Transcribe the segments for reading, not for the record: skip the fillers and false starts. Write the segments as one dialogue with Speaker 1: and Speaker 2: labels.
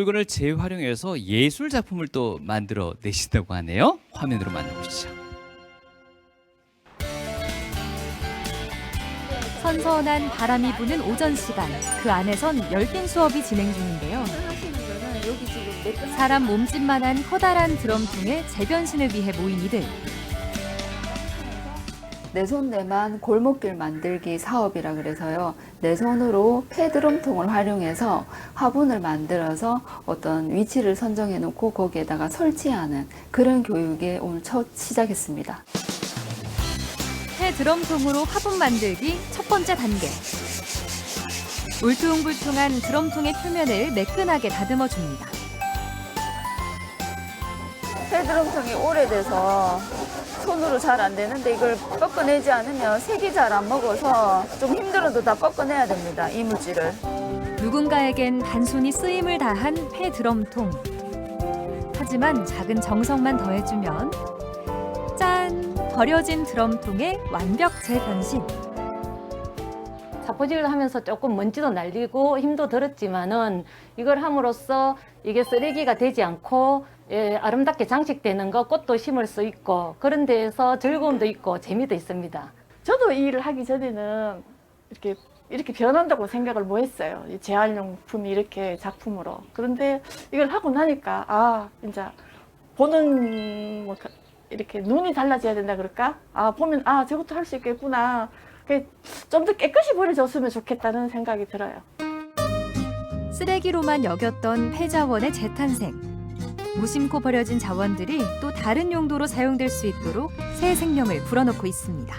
Speaker 1: 물건을 재활용해서 예술 작품을 또 만들어 내신다고 하네요. 화면으로 만나보시죠.
Speaker 2: 선선한 바람이 부는 오전 시간, 그 안에선 열띤 수업이 진행 중인데요. 사람 몸집만한 커다란 드럼통에 재변신을 위해 모인 이들.
Speaker 3: 내 손 내만 골목길 만들기 사업이라 그래서요. 내 손으로 폐드럼통을 활용해서 화분을 만들어서 어떤 위치를 선정해 놓고 거기에다가 설치하는 그런 교육에 오늘 첫 시작했습니다.
Speaker 2: 새 드럼통으로 화분 만들기 첫 번째 단계. 울퉁불퉁한 드럼통의 표면을 매끈하게 다듬어 줍니다.
Speaker 3: 폐드럼통이 오래돼서 손으로 잘 안 되는데 이걸 꺾어내지 않으면 색이 잘 안 먹어서 좀 힘들어도 다 꺾어내야 됩니다. 이물질을.
Speaker 2: 누군가에겐 단순히 쓰임을 다한 폐드럼통. 하지만 작은 정성만 더해주면 짠! 버려진 드럼통의 완벽 재변신.
Speaker 4: 자포질을 하면서 조금 먼지도 날리고 힘도 들었지만은 이걸 함으로써 이게 쓰레기가 되지 않고 아름답게 장식되는 거, 꽃도 심을 수 있고 그런 데에서 즐거움도 있고 재미도 있습니다.
Speaker 5: 저도 이 일을 하기 전에는 이렇게 변한다고 생각을 못 했어요. 이 재활용품이 이렇게 작품으로. 그런데 이걸 하고 나니까 이제 보는 이렇게 눈이 달라져야 된다 그럴까? 보면 저것도 할 수 있겠구나. 좀 더 깨끗이 버려졌으면 좋겠다는 생각이 들어요.
Speaker 2: 쓰레기로만 여겼던 폐자원의 재탄생. 무심코 버려진 자원들이 또 다른 용도로 사용될 수 있도록 새 생명을 불어넣고 있습니다.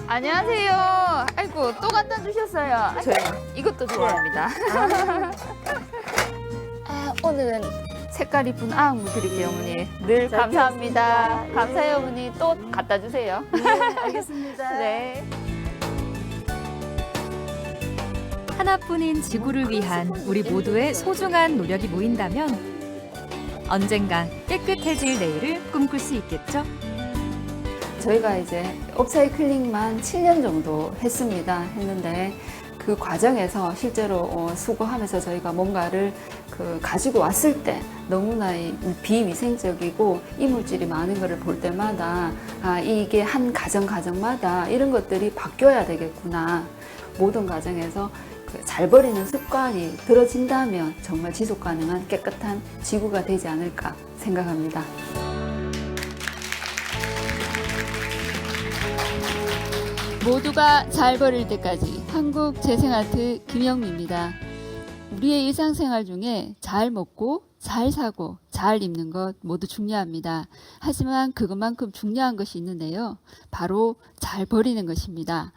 Speaker 3: 안녕하세요. 아이고 또 갖다 주셨어요. 저희 이것도 좋아합니다. 오늘은 색깔 이쁜 아웅무 드릴게요, 어머니. 늘 감사합니다. 감사해요, 어머니. 또 갖다 주세요.
Speaker 5: 네, 알겠습니다.
Speaker 3: 네.
Speaker 2: 하나뿐인 지구를 위한 우리 모두의 소중한 노력이 모인다면 언젠가 깨끗해질 내일을 꿈꿀 수 있겠죠?
Speaker 3: 저희가 이제 업사이클링만 7년 정도 했는데 그 과정에서 실제로 수거하면서 저희가 뭔가를 가지고 왔을 때 너무나 비위생적이고 이물질이 많은 것을 볼 때마다 이게 한 가정마다 이런 것들이 바뀌어야 되겠구나. 모든 가정에서 잘 버리는 습관이 들어진다면 정말 지속 가능한 깨끗한 지구가 되지 않을까 생각합니다. 모두가 잘 버릴 때까지 한국재생아트 김영미입니다. 우리의 일상생활 중에 잘 먹고 잘 사고 잘 입는 것 모두 중요합니다. 하지만 그것만큼 중요한 것이 있는데요. 바로 잘 버리는 것입니다.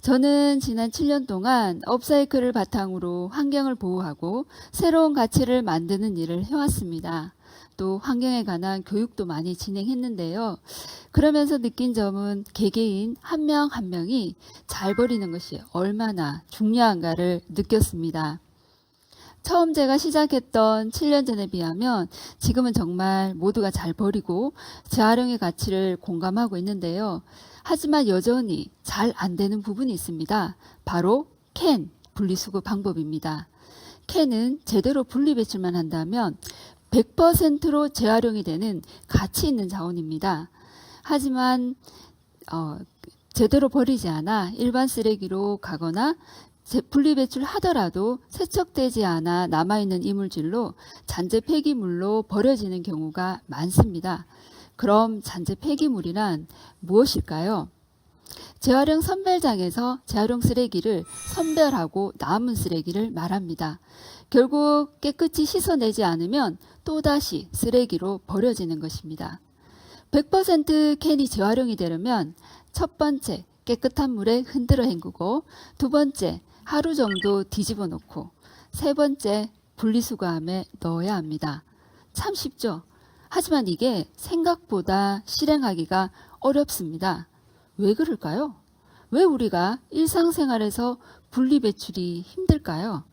Speaker 3: 저는 지난 7년 동안 업사이클을 바탕으로 환경을 보호하고 새로운 가치를 만드는 일을 해왔습니다. 또 환경에 관한 교육도 많이 진행했는데요. 그러면서 느낀 점은 개개인 한 명 한 명이 잘 버리는 것이 얼마나 중요한가를 느꼈습니다. 처음 제가 시작했던 7년 전에 비하면 지금은 정말 모두가 잘 버리고 재활용의 가치를 공감하고 있는데요. 하지만 여전히 잘 안 되는 부분이 있습니다. 바로 캔 분리수거 방법입니다. 캔은 제대로 분리배출만 한다면 100%로 재활용이 되는 가치 있는 자원입니다. 하지만 제대로 버리지 않아 일반 쓰레기로 가거나 분리배출 하더라도 세척되지 않아 남아있는 이물질로 잔재 폐기물로 버려지는 경우가 많습니다. 그럼 잔재 폐기물이란 무엇일까요? 재활용 선별장에서 재활용 쓰레기를 선별하고 남은 쓰레기를 말합니다. 결국 깨끗이 씻어내지 않으면 또다시 쓰레기로 버려지는 것입니다. 100% 캔이 재활용이 되려면 첫 번째 깨끗한 물에 흔들어 헹구고 두 번째 하루 정도 뒤집어 놓고 세 번째 분리수거함에 넣어야 합니다. 참 쉽죠? 하지만 이게 생각보다 실행하기가 어렵습니다. 왜 그럴까요? 왜 우리가 일상생활에서 분리배출이 힘들까요?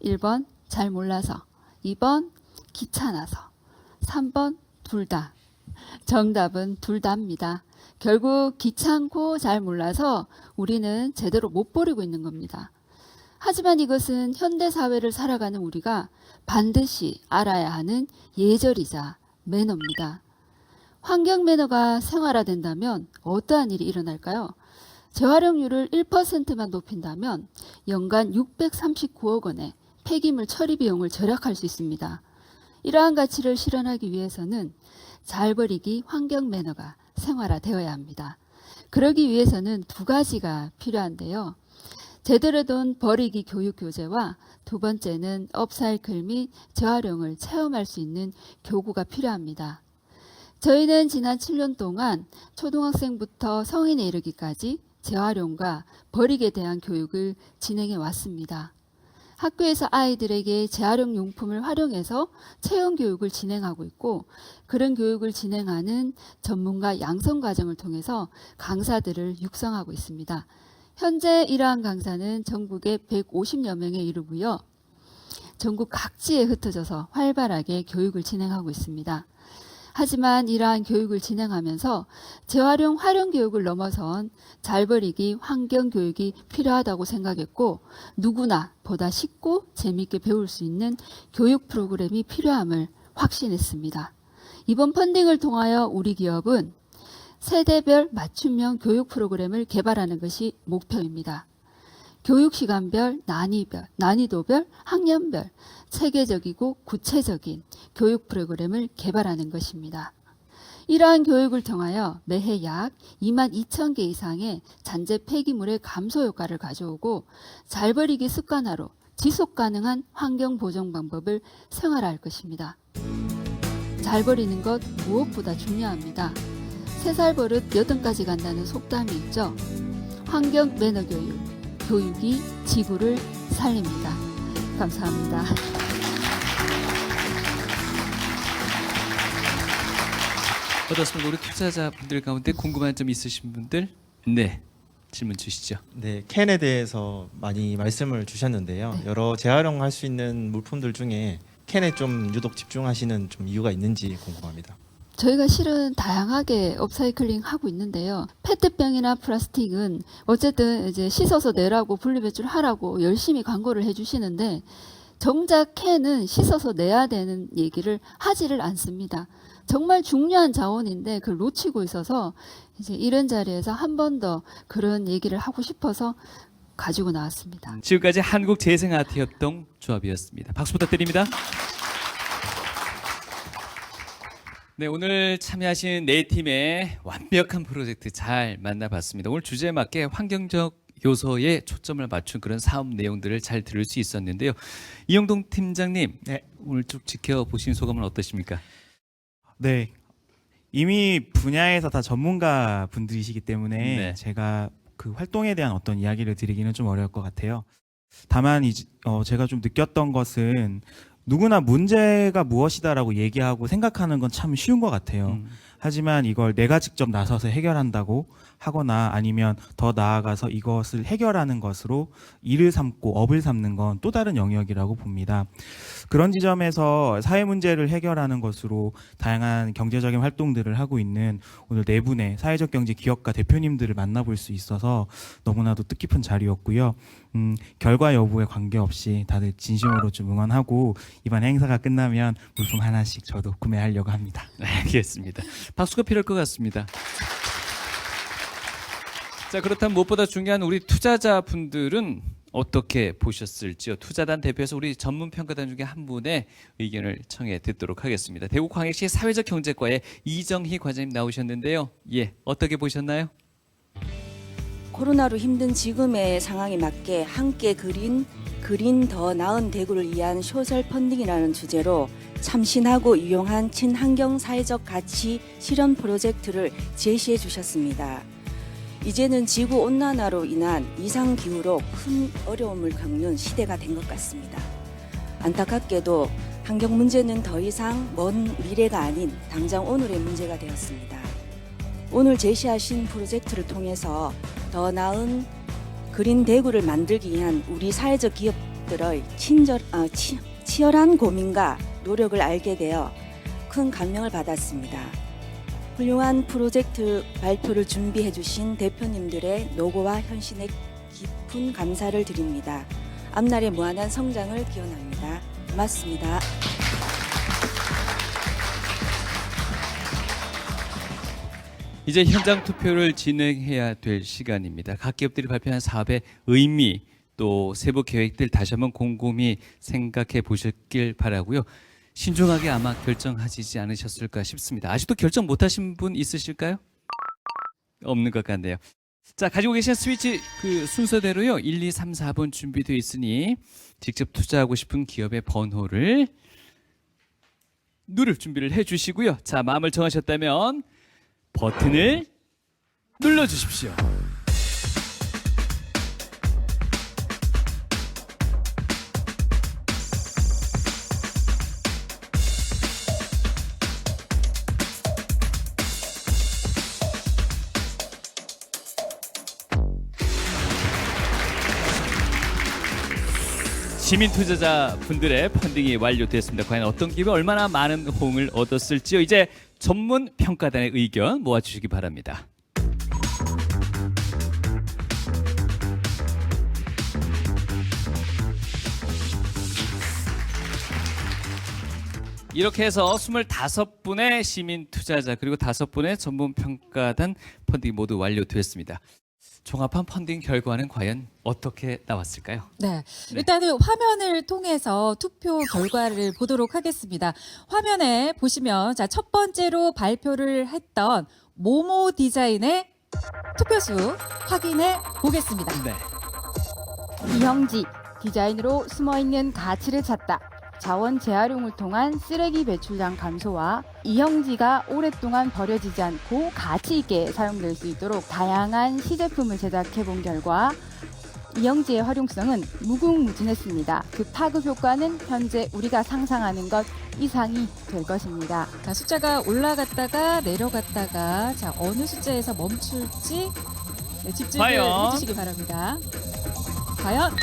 Speaker 3: 1번 잘 몰라서, 2번 귀찮아서, 3번 둘 다. 정답은 둘 다입니다. 결국 귀찮고 잘 몰라서 우리는 제대로 못 버리고 있는 겁니다. 하지만 이것은 현대 사회를 살아가는 우리가 반드시 알아야 하는 예절이자 매너입니다. 환경 매너가 생활화된다면 어떠한 일이 일어날까요? 재활용률을 1%만 높인다면 연간 639억 원의 폐기물 처리 비용을 절약할 수 있습니다. 이러한 가치를 실현하기 위해서는 잘 버리기 환경 매너가 생활화되어야 합니다. 그러기 위해서는 두 가지가 필요한데요. 제대로 된 버리기 교육 교재와 두 번째는 업사이클 및 재활용을 체험할 수 있는 교구가 필요합니다. 저희는 지난 7년 동안 초등학생부터 성인에 이르기까지 재활용과 버리기에 대한 교육을 진행해 왔습니다. 학교에서 아이들에게 재활용 용품을 활용해서 체험 교육을 진행하고 있고 그런 교육을 진행하는 전문가 양성 과정을 통해서 강사들을 육성하고 있습니다. 현재 이러한 강사는 전국에 150여 명에 이르고요. 전국 각지에 흩어져서 활발하게 교육을 진행하고 있습니다. 하지만 이러한 교육을 진행하면서 재활용, 활용 교육을 넘어선 잘 버리기, 환경 교육이 필요하다고 생각했고 누구나 보다 쉽고 재미있게 배울 수 있는 교육 프로그램이 필요함을 확신했습니다. 이번 펀딩을 통하여 우리 기업은 세대별 맞춤형 교육 프로그램을 개발하는 것이 목표입니다. 교육 시간별, 난이도별, 학년별, 체계적이고 구체적인 교육 프로그램을 개발하는 것입니다. 이러한 교육을 통하여 매해 약 22,000개 이상의 잔재 폐기물의 감소 효과를 가져오고 잘 버리기 습관화로 지속 가능한 환경 보존 방법을 생활화할 것입니다. 잘 버리는 것 무엇보다 중요합니다. 3살 버릇 8가지 간다는 속담이 있죠. 환경 매너 교육, 교육이 지구를 살립니다. 감사합니다.
Speaker 1: 어떻습니까? 우리 투자자분들 가운데 궁금한 점 있으신 분들? 네, 질문 주시죠.
Speaker 6: 네, 캔에 대해서 많이 말씀을 주셨는데요.
Speaker 3: 네.
Speaker 6: 여러 재활용할 수 있는 물품들 중에 캔에 좀 유독 집중하시는 좀 이유가 있는지 궁금합니다.
Speaker 3: 저희가 실은 다양하게 업사이클링 하고 있는데요. 페트병이나 플라스틱은 어쨌든 이제 씻어서 내라고 분리배출하라고 열심히 광고를 해주시는데 정작 캔은 씻어서 내야 되는 얘기를 하지를 않습니다. 정말 중요한 자원인데 그걸 놓치고 있어서 이제 이런 자리에서 한 번 더 그런 얘기를 하고 싶어서 가지고 나왔습니다.
Speaker 1: 지금까지 한국재생아트협동 조합이었습니다. 박수 부탁드립니다. 네, 오늘 참여하신 네 팀의 완벽한 프로젝트 잘 만나봤습니다. 오늘 주제에 맞게 환경적 요소에 초점을 맞춘 그런 사업 내용들을 잘 들을 수 있었는데요. 이영동 팀장님,
Speaker 7: 네.
Speaker 1: 오늘 쭉 지켜보신 소감은 어떠십니까?
Speaker 7: 네. 이미 분야에서 다 전문가 분들이시기 때문에
Speaker 1: 네.
Speaker 7: 제가 그 활동에 대한 어떤 이야기를 드리기는 좀 어려울 것 같아요. 다만 제가 좀 느꼈던 것은 누구나 문제가 무엇이다라고 얘기하고 생각하는 건 참 쉬운 것 같아요. 하지만 이걸 내가 직접 나서서 해결한다고 하거나 아니면 더 나아가서 이것을 해결하는 것으로 일을 삼고 업을 삼는 건 또 다른 영역이라고 봅니다. 그런 지점에서 사회 문제를 해결하는 것으로 다양한 경제적인 활동들을 하고 있는 오늘 네 분의 사회적 경제 기업가 대표님들을 만나볼 수 있어서 너무나도 뜻깊은 자리였고요. 결과 여부에 관계없이 다들 진심으로 좀 응원하고 이번 행사가 끝나면 물품 하나씩 저도 구매하려고 합니다.
Speaker 1: 알겠습니다. 박수가 필요할 것 같습니다. 자, 그렇다면 무엇보다 중요한 우리 투자자분들은 어떻게 보셨을지요? 투자단 대표에서 우리 전문 평가단 중에 한 분의 의견을 청해 듣도록 하겠습니다. 대구광역시 사회적 경제과의 이정희 과장님 나오셨는데요. 예, 어떻게 보셨나요?
Speaker 8: 코로나로 힘든 지금의 상황에 맞게 함께 그린 더 나은 대구를 위한 소셜 펀딩이라는 주제로 참신하고 유용한 친환경 사회적 가치 실현 프로젝트를 제시해 주셨습니다. 이제는 지구 온난화로 인한 이상 기후로 큰 어려움을 겪는 시대가 된 것 같습니다. 안타깝게도 환경 문제는 더 이상 먼 미래가 아닌 당장 오늘의 문제가 되었습니다. 오늘 제시하신 프로젝트를 통해서 더 나은 그린 대구를 만들기 위한 우리 사회적 기업들의 치열한 고민과 노력을 알게 되어 큰 감명을 받았습니다. 훌륭한 프로젝트 발표를 준비해 주신 대표님들의 노고와 헌신에 깊은 감사를 드립니다. 앞날의 무한한 성장을 기원합니다. 고맙습니다.
Speaker 1: 이제 현장 투표를 진행해야 될 시간입니다. 각 기업들이 발표한 사업의 의미 또 세부 계획들 다시 한번 곰곰이 생각해 보셨길 바라고요. 신중하게 아마 결정하시지 않으셨을까 싶습니다. 아직도 결정 못하신 분 있으실까요? 없는 것 같네요. 자, 가지고 계신 스위치 그 순서대로요. 1, 2, 3, 4번 준비되어 있으니 직접 투자하고 싶은 기업의 번호를 누를 준비를 해주시고요. 자, 마음을 정하셨다면 버튼을 눌러주십시오. 시민 투자자 분들의 펀딩이 완료됐습니다. 과연 어떤 기업이 얼마나 많은 호응을 얻었을지요. 이제 전문 평가단의 의견 모아주시기 바랍니다. 이렇게 해서 25분의 시민 투자자 그리고 5분의 전문 평가단 펀딩이 모두 완료됐습니다. 종합한 펀딩 결과는 과연 어떻게 나왔을까요?
Speaker 9: 네, 일단은 화면을 통해서 투표 결과를 보도록 하겠습니다. 화면에 보시면 자, 첫 번째로 발표를 했던 모모 디자인의 투표수 확인해 보겠습니다.
Speaker 1: 네.
Speaker 10: 이형지 디자인으로 숨어있는 가치를 찾다. 자원 재활용을 통한 쓰레기 배출량 감소와 이형지가 오랫동안 버려지지 않고 가치 있게 사용될 수 있도록 다양한 시제품을 제작해 본 결과 이형지의 활용성은 무궁무진했습니다. 그 파급 효과는 현재 우리가 상상하는 것 이상이 될 것입니다.
Speaker 9: 자, 숫자가 올라갔다가 내려갔다가 자, 어느 숫자에서 멈출지 네, 집중을
Speaker 1: 과연?
Speaker 9: 해주시기 바랍니다. 과연?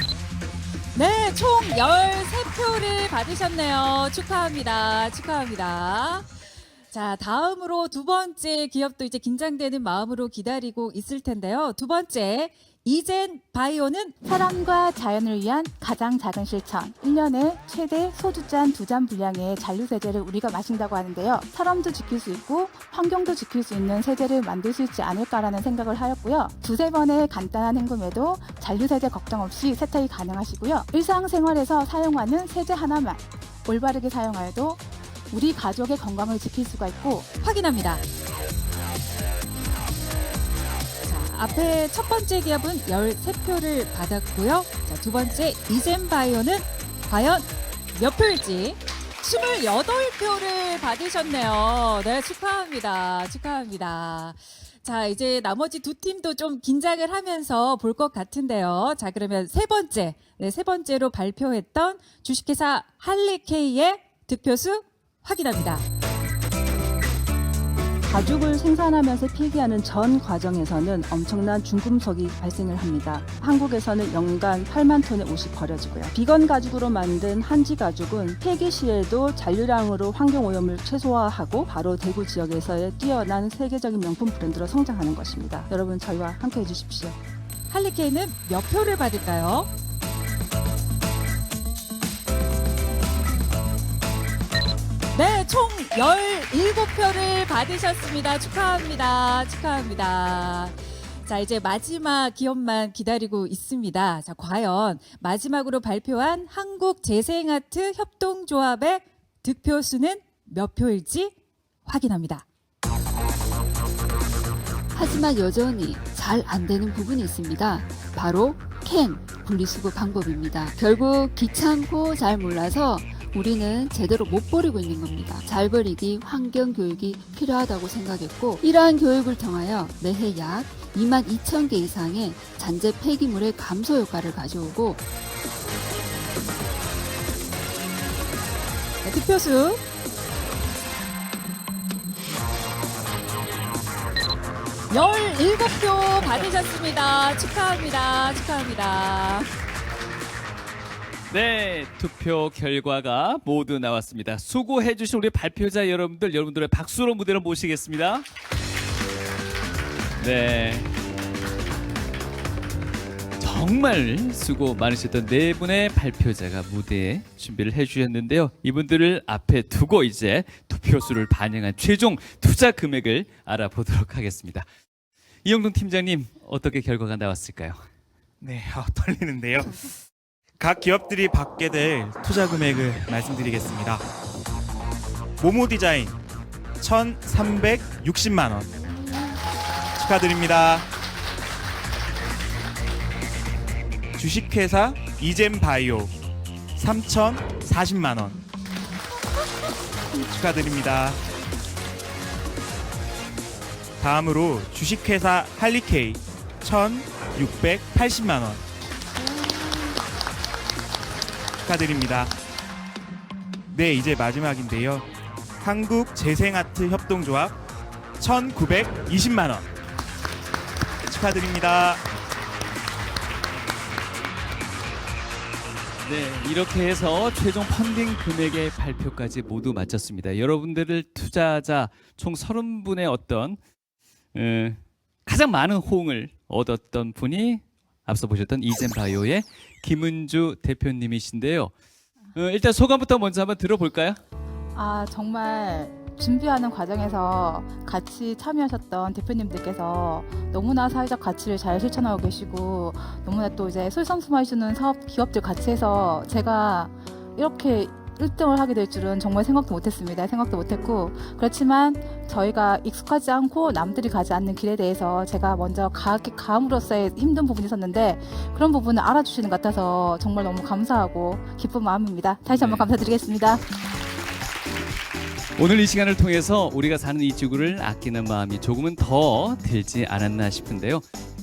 Speaker 9: 네, 총 13표를 받으셨네요. 축하합니다. 축하합니다. 자, 다음으로 두 번째 기업도 이제 긴장되는 마음으로 기다리고 있을 텐데요. 두 번째, 이젠 바이오는
Speaker 10: 사람과 자연을 위한 가장 작은 실천. 1년에 최대 소주 잔 2잔 분량의 잔류세제를 우리가 마신다고 하는데요. 사람도 지킬 수 있고 환경도 지킬 수 있는 세제를 만들 수 있지 않을까라는 생각을 하였고요. 2-3번의 간단한 헹굼에도 잔류세제 걱정 없이 세탁이 가능하시고요. 일상생활에서 사용하는 세제 하나만 올바르게 사용하여도 우리 가족의 건강을 지킬 수가 있고
Speaker 9: 확인합니다. 앞에 첫 번째 기업은 13표를 받았고요. 자, 두 번째 이젠바이오는 과연 몇 표일지 28표를 받으셨네요. 네, 축하합니다. 축하합니다. 자, 이제 나머지 두 팀도 좀 긴장을 하면서 볼 것 같은데요. 자, 그러면 세 번째, 네, 세 번째로 발표했던 주식회사 할리케이의 득표수 확인합니다.
Speaker 10: 가죽을 생산하면서 폐기하는 전 과정에서는 엄청난 중금속이 발생을 합니다. 한국에서는 연간 8만 톤의 옷이 버려지고요. 비건 가죽으로 만든 한지 가죽은 폐기 시에도 잔류량으로 환경오염을 최소화하고 바로 대구 지역에서의 뛰어난 세계적인 명품 브랜드로 성장하는 것입니다. 여러분 저희와 함께해 주십시오.
Speaker 9: 할리케이는 몇 표를 받을까요? 네, 총 17표를 받으셨습니다. 축하합니다. 축하합니다. 자, 이제 마지막 기업만 기다리고 있습니다. 자, 과연 마지막으로 발표한 한국재생아트 협동조합의 득표수는 몇 표일지 확인합니다.
Speaker 3: 하지만 여전히 잘 안 되는 부분이 있습니다. 바로 캔 분리수거 방법입니다. 결국 귀찮고 잘 몰라서 우리는 제대로 못 버리고 있는 겁니다. 잘 버리기 환경교육이 필요하다고 생각했고 이러한 교육을 통하여 매해 약 22,000개 이상의 잔재 폐기물의 감소 효과를 가져오고
Speaker 9: 네, 득표수 17표 받으셨습니다. 축하합니다. 축하합니다.
Speaker 1: 네, 투표 결과가 모두 나왔습니다. 수고해주신 우리 발표자 여러분들의 박수로 무대로 모시겠습니다. 네, 정말 수고 많으셨던 네 분의 발표자가 무대에 준비를 해주셨는데요. 이분들을 앞에 두고 이제 투표수를 반영한 최종 투자 금액을 알아보도록 하겠습니다. 이영동 팀장님, 어떻게 결과가 나왔을까요?
Speaker 7: 네, 떨리는데요. 각 기업들이 받게 될 투자 금액을 말씀드리겠습니다. 모모 디자인 1,360만 원 축하드립니다. 주식회사 이젠바이오 3,040만 원 축하드립니다. 다음으로 주식회사 할리케이 1,680만 원 축하드립니다. 네, 이제 마지막인데요. 한국재생아트 협동조합 1,920만 원 축하드립니다.
Speaker 1: 네, 이렇게 해서 최종 펀딩 금액의 발표까지 모두 마쳤습니다. 여러분들을 투자자 총 30분의 어떤 가장 많은 호응을 얻었던 분이 앞서 보셨던 이젠바이오의 김은주 대표님이신데요. 일단 소감부터 먼저 한번 들어볼까요?
Speaker 10: 정말 준비하는 과정에서 같이 참여하셨던 대표님들께서 너무나 사회적 가치를 잘 실천하고 계시고 너무나 또 이제 솔선수범해주는 사업 기업들 같이 해서 제가 이렇게 1등을 하게 될 줄은 정말 생각도 못했습니다. 생각도 못했고 그렇지만 저희가 익숙하지 않고 남들이 가지 않는 길에 대해서 제가 먼저 가함으로써의 힘든 부분이 있었는데 그런 부분을 알아주시는 것 같아서 정말 너무 감사하고 기쁜 마음입니다. 다시 한번 감사드리겠습니다.
Speaker 1: 오늘 이 시간을 통해서 우리가 사는 이 지구를 아끼는 마음이 조금은 더 들지 않았나 싶은데요.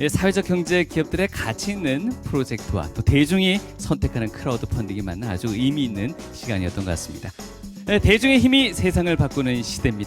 Speaker 1: 사회적 경제 기업들의 가치 있는 프로젝트와 또 대중이 선택하는 크라우드 펀딩이 만나 아주 의미 있는 시간이었던 것 같습니다. 대중의 힘이 세상을 바꾸는 시대입니다.